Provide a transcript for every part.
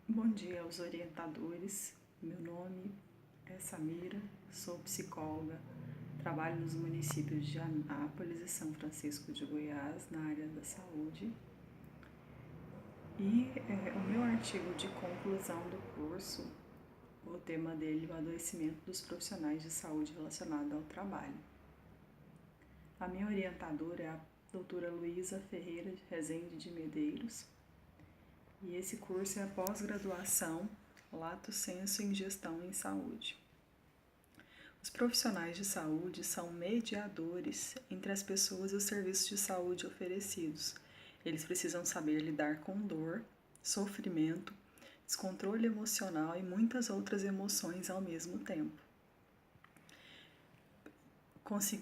Bom dia aos orientadores. Meu nome é Samira, sou psicóloga, trabalho nos municípios de Anápolis e São Francisco de Goiás, na área da saúde. E o meu artigo de conclusão do curso, o tema dele é o adoecimento dos profissionais de saúde relacionado ao trabalho. A minha orientadora é a doutora Luísa Ferreira Rezende de Medeiros, e esse curso é a pós-graduação Lato Sensu em Gestão em Saúde. Os profissionais de saúde são mediadores entre as pessoas e os serviços de saúde oferecidos. Eles precisam saber lidar com dor, sofrimento, descontrole emocional e muitas outras emoções ao mesmo tempo.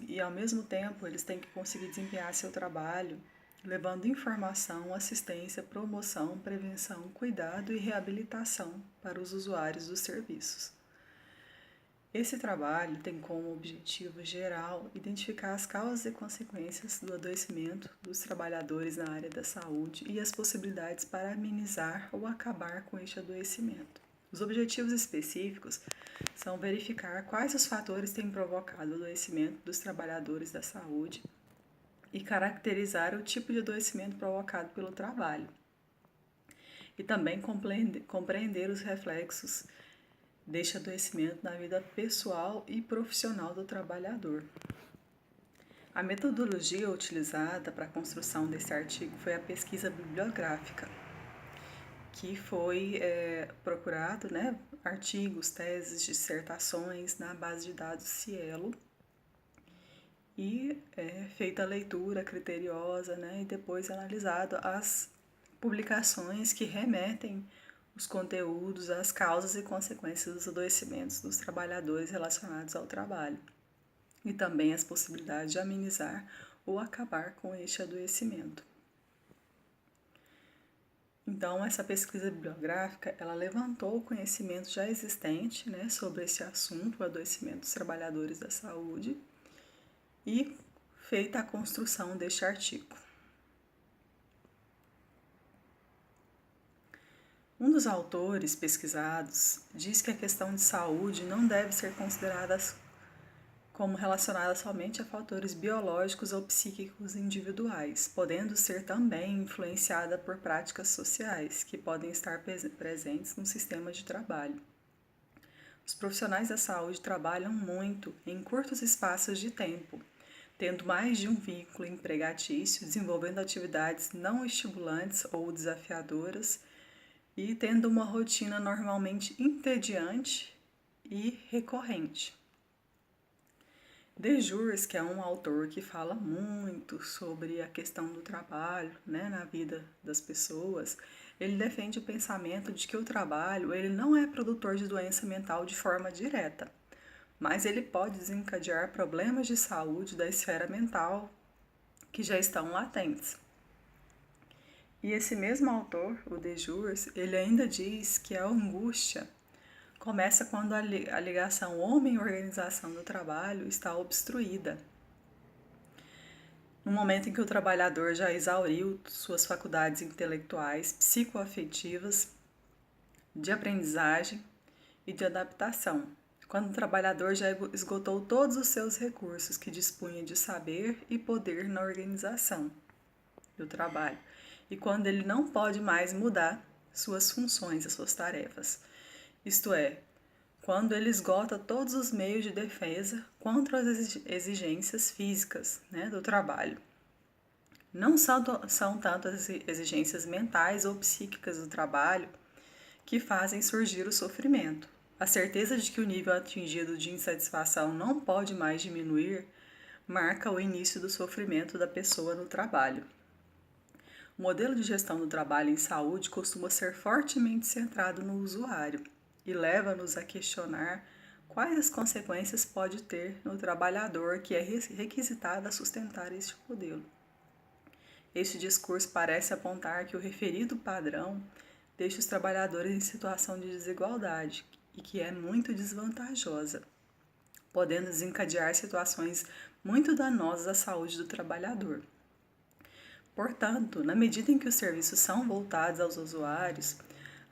E ao mesmo tempo, eles têm que conseguir desempenhar seu trabalho levando informação, assistência, promoção, prevenção, cuidado e reabilitação para os usuários dos serviços. Esse trabalho tem como objetivo geral identificar as causas e consequências do adoecimento dos trabalhadores na área da saúde e as possibilidades para amenizar ou acabar com este adoecimento. Os objetivos específicos são verificar quais os fatores têm provocado o adoecimento dos trabalhadores da saúde e caracterizar o tipo de adoecimento provocado pelo trabalho. E também compreender os reflexos deste adoecimento na vida pessoal e profissional do trabalhador. A metodologia utilizada para a construção desse artigo foi a pesquisa bibliográfica, que foi procurado artigos, teses, dissertações na base de dados Cielo, e feita a leitura criteriosa, e depois analisado as publicações que remetem os conteúdos, as causas e consequências dos adoecimentos dos trabalhadores relacionados ao trabalho, e também as possibilidades de amenizar ou acabar com este adoecimento. Então, essa pesquisa bibliográfica, ela levantou o conhecimento já existente, sobre esse assunto, o adoecimento dos trabalhadores da saúde, e feita a construção deste artigo. Um dos autores pesquisados diz que a questão de saúde não deve ser considerada como relacionada somente a fatores biológicos ou psíquicos individuais, podendo ser também influenciada por práticas sociais que podem estar presentes no sistema de trabalho. Os profissionais da saúde trabalham muito em curtos espaços de tempo, tendo mais de um vínculo empregatício, desenvolvendo atividades não estimulantes ou desafiadoras e tendo uma rotina normalmente entediante e recorrente. Dejurs, que é um autor que fala muito sobre a questão do trabalho, na vida das pessoas, ele defende o pensamento de que o trabalho ele não é produtor de doença mental de forma direta, mas ele pode desencadear problemas de saúde da esfera mental que já estão latentes. E esse mesmo autor, o Dejurs, ele ainda diz que a angústia começa quando a ligação homem-organização do trabalho está obstruída. No momento em que o trabalhador já exauriu suas faculdades intelectuais, psicoafetivas, de aprendizagem e de adaptação. Quando o trabalhador já esgotou todos os seus recursos que dispunha de saber e poder na organização do trabalho, e quando ele não pode mais mudar suas funções, as suas tarefas. Isto é, quando ele esgota todos os meios de defesa contra as exigências físicas do trabalho. Não são tanto as exigências mentais ou psíquicas do trabalho que fazem surgir o sofrimento. A certeza de que o nível atingido de insatisfação não pode mais diminuir marca o início do sofrimento da pessoa no trabalho. O modelo de gestão do trabalho em saúde costuma ser fortemente centrado no usuário e leva-nos a questionar quais as consequências pode ter no trabalhador que é requisitado a sustentar este modelo. Este discurso parece apontar que o referido padrão deixa os trabalhadores em situação de desigualdade e que é muito desvantajosa, podendo desencadear situações muito danosas à saúde do trabalhador. Portanto, na medida em que os serviços são voltados aos usuários,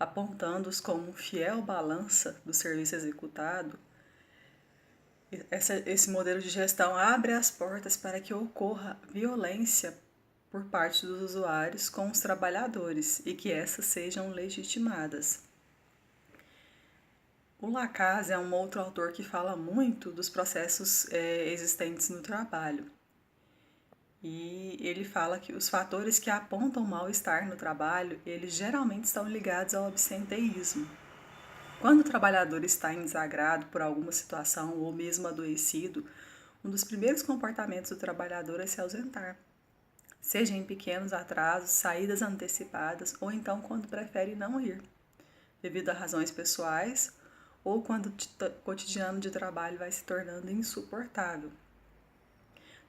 apontando-os como fiel balança do serviço executado, esse modelo de gestão abre as portas para que ocorra violência por parte dos usuários com os trabalhadores e que essas sejam legitimadas. O Lacaze é um outro autor que fala muito dos processos existentes no trabalho. E ele fala que os fatores que apontam mal-estar no trabalho, eles geralmente estão ligados ao absenteísmo. Quando o trabalhador está em desagrado por alguma situação ou mesmo adoecido, um dos primeiros comportamentos do trabalhador é se ausentar, seja em pequenos atrasos, saídas antecipadas ou então quando prefere não ir, devido a razões pessoais ou quando o cotidiano de trabalho vai se tornando insuportável.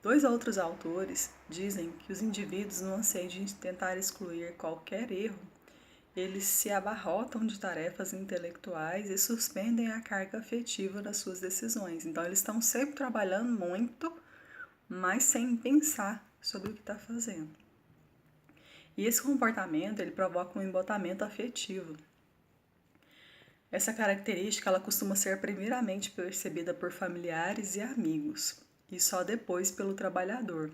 Dois outros autores dizem que os indivíduos, no anseio de tentar excluir qualquer erro, eles se abarrotam de tarefas intelectuais e suspendem a carga afetiva das suas decisões. Então, eles estão sempre trabalhando muito, mas sem pensar sobre o que está fazendo. E esse comportamento, ele provoca um embotamento afetivo. Essa característica, ela costuma ser primeiramente percebida por familiares e amigos, e só depois pelo trabalhador.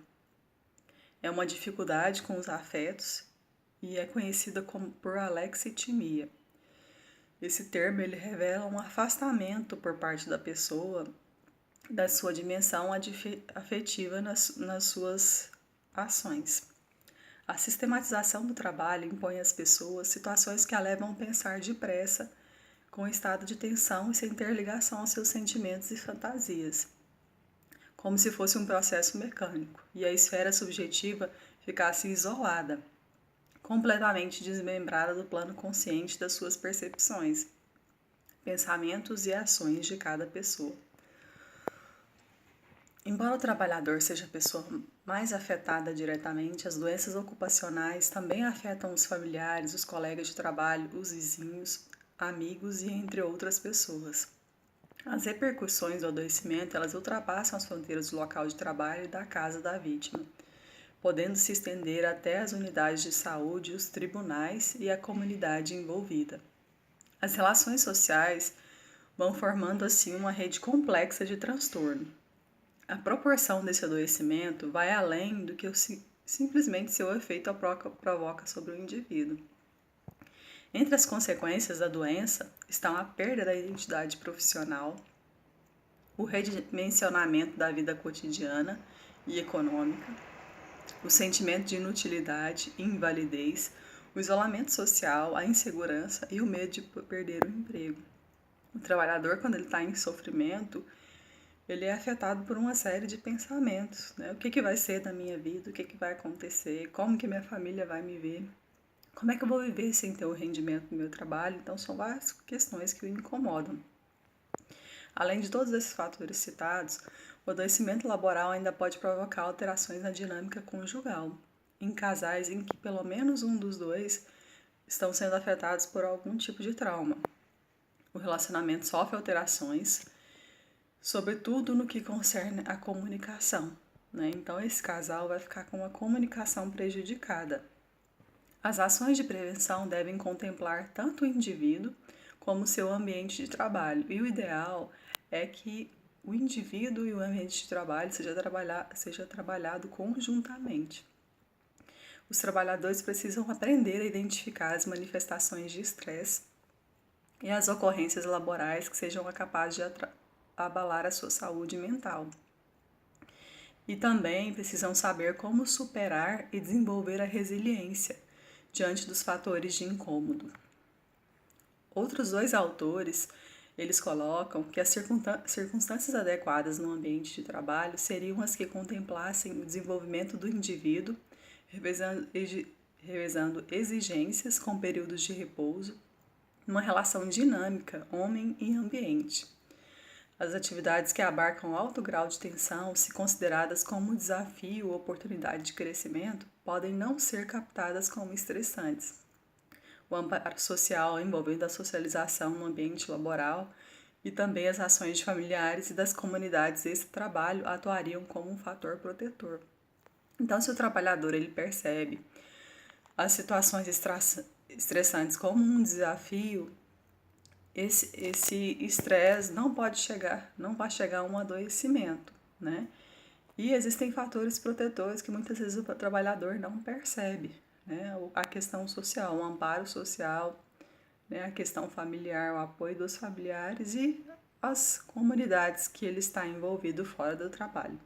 É uma dificuldade com os afetos e é conhecida por alexitimia. Esse termo ele revela um afastamento por parte da pessoa da sua dimensão afetiva nas suas ações. A sistematização do trabalho impõe às pessoas situações que a levam a pensar depressa, com estado de tensão e sem ter ligação aos seus sentimentos e fantasias, como se fosse um processo mecânico, e a esfera subjetiva ficasse isolada, completamente desmembrada do plano consciente das suas percepções, pensamentos e ações de cada pessoa. Embora o trabalhador seja a pessoa mais afetada diretamente, as doenças ocupacionais também afetam os familiares, os colegas de trabalho, os vizinhos, amigos e entre outras pessoas. As repercussões do adoecimento, elas ultrapassam as fronteiras do local de trabalho e da casa da vítima, podendo se estender até as unidades de saúde, os tribunais e a comunidade envolvida. As relações sociais vão formando assim uma rede complexa de transtorno. A proporção desse adoecimento vai além do que simplesmente seu efeito provoca sobre o indivíduo. Entre as consequências da doença estão a perda da identidade profissional, o redimensionamento da vida cotidiana e econômica, o sentimento de inutilidade e invalidez, o isolamento social, a insegurança e o medo de perder o emprego. O trabalhador, quando ele está em sofrimento, ele é afetado por uma série de pensamentos, né? O que vai ser da minha vida, o que vai acontecer, como que minha família vai me ver, como é que eu vou viver sem ter o rendimento do meu trabalho? Então, são várias questões que o incomodam. Além de todos esses fatores citados, o adoecimento laboral ainda pode provocar alterações na dinâmica conjugal, em casais em que pelo menos um dos dois estão sendo afetados por algum tipo de trauma. O relacionamento sofre alterações, sobretudo no que concerne a comunicação, né? Então, esse casal vai ficar com a comunicação prejudicada. As ações de prevenção devem contemplar tanto o indivíduo como seu ambiente de trabalho. E o ideal é que o indivíduo e o ambiente de trabalho seja trabalhado conjuntamente. Os trabalhadores precisam aprender a identificar as manifestações de estresse e as ocorrências laborais que sejam capazes de abalar a sua saúde mental. E também precisam saber como superar e desenvolver a resiliência diante dos fatores de incômodo. Outros dois autores, eles colocam que as circunstâncias adequadas no ambiente de trabalho seriam as que contemplassem o desenvolvimento do indivíduo, revezando exigências com períodos de repouso, numa relação dinâmica homem e ambiente. As atividades que abarcam alto grau de tensão, se consideradas como desafio ou oportunidade de crescimento, podem não ser captadas como estressantes. O amparo social envolvendo a socialização no ambiente laboral e também as ações de familiares e das comunidades desse trabalho atuariam como um fator protetor. Então, se o trabalhador ele percebe as situações estressantes como um desafio, esse estresse não vai chegar a um adoecimento, né? E existem fatores protetores que muitas vezes o trabalhador não percebe, né? A questão social, o amparo social, né? A questão familiar, o apoio dos familiares e as comunidades que ele está envolvido fora do trabalho.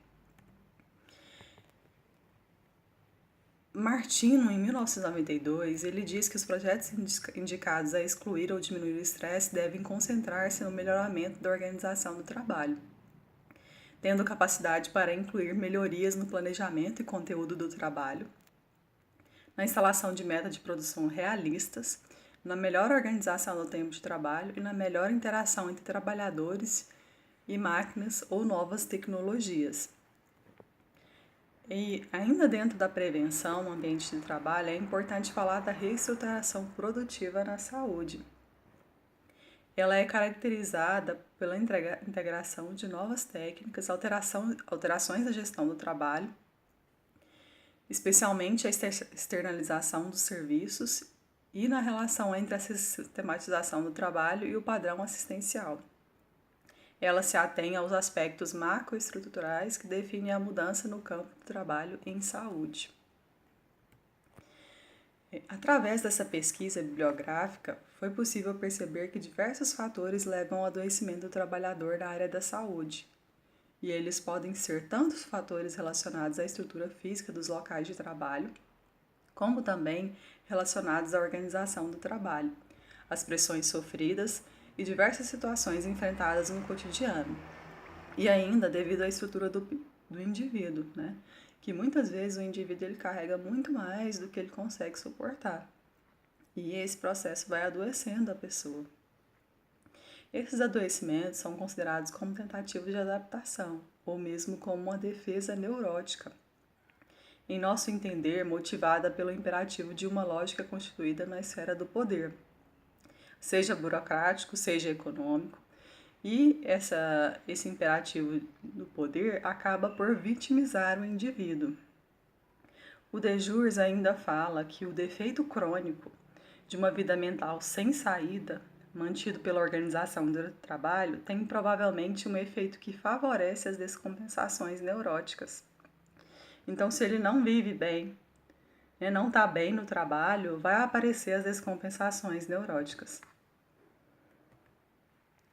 Martino, em 1992, ele diz que os projetos indicados a excluir ou diminuir o estresse devem concentrar-se no melhoramento da organização do trabalho, tendo capacidade para incluir melhorias no planejamento e conteúdo do trabalho, na instalação de metas de produção realistas, na melhor organização do tempo de trabalho e na melhor interação entre trabalhadores e máquinas ou novas tecnologias. E ainda dentro da prevenção no ambiente de trabalho, é importante falar da reestruturação produtiva na saúde. Ela é caracterizada pela integração de novas técnicas, alterações na gestão do trabalho, especialmente a externalização dos serviços e na relação entre a sistematização do trabalho e o padrão assistencial. Ela se atém aos aspectos macroestruturais que definem a mudança no campo do trabalho em saúde. Através dessa pesquisa bibliográfica, foi possível perceber que diversos fatores levam ao adoecimento do trabalhador na área da saúde. E eles podem ser tanto fatores relacionados à estrutura física dos locais de trabalho, como também relacionados à organização do trabalho, às pressões sofridas e diversas situações enfrentadas no cotidiano. E ainda devido à estrutura do indivíduo, né? Que muitas vezes o indivíduo ele carrega muito mais do que ele consegue suportar. E esse processo vai adoecendo a pessoa. Esses adoecimentos são considerados como tentativas de adaptação, ou mesmo como uma defesa neurótica, em nosso entender, motivada pelo imperativo de uma lógica constituída na esfera do poder, seja burocrático, seja econômico, e esse imperativo do poder acaba por vitimizar o indivíduo. O De Jurs ainda fala que o defeito crônico de uma vida mental sem saída, mantido pela organização do trabalho, tem provavelmente um efeito que favorece as descompensações neuróticas. Então, se ele não vive bem, não está bem no trabalho, vai aparecer as descompensações neuróticas.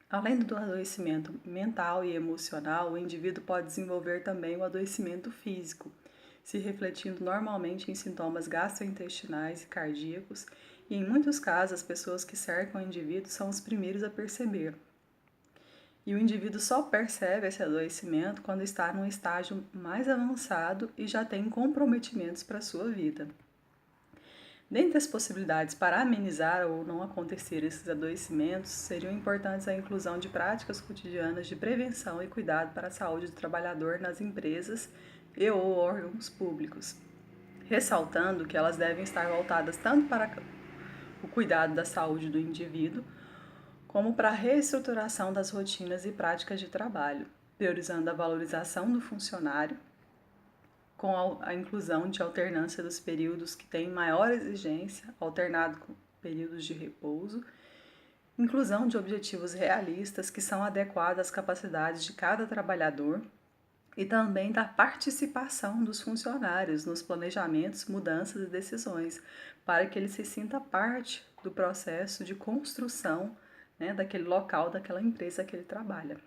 Além do adoecimento mental e emocional, o indivíduo pode desenvolver também o adoecimento físico, se refletindo normalmente em sintomas gastrointestinais e cardíacos, e em muitos casos as pessoas que cercam o indivíduo são os primeiros a perceber. E o indivíduo só percebe esse adoecimento quando está num estágio mais avançado e já tem comprometimentos para a sua vida. Dentre as possibilidades para amenizar ou não acontecer esses adoecimentos, seriam importantes a inclusão de práticas cotidianas de prevenção e cuidado para a saúde do trabalhador nas empresas e ou órgãos públicos, ressaltando que elas devem estar voltadas tanto para o cuidado da saúde do indivíduo, como para a reestruturação das rotinas e práticas de trabalho, priorizando a valorização do funcionário, com a inclusão de alternância dos períodos que têm maior exigência, alternado com períodos de repouso, inclusão de objetivos realistas que são adequados às capacidades de cada trabalhador e também da participação dos funcionários nos planejamentos, mudanças e decisões, para que ele se sinta parte do processo de construção, daquele local, daquela empresa que ele trabalha.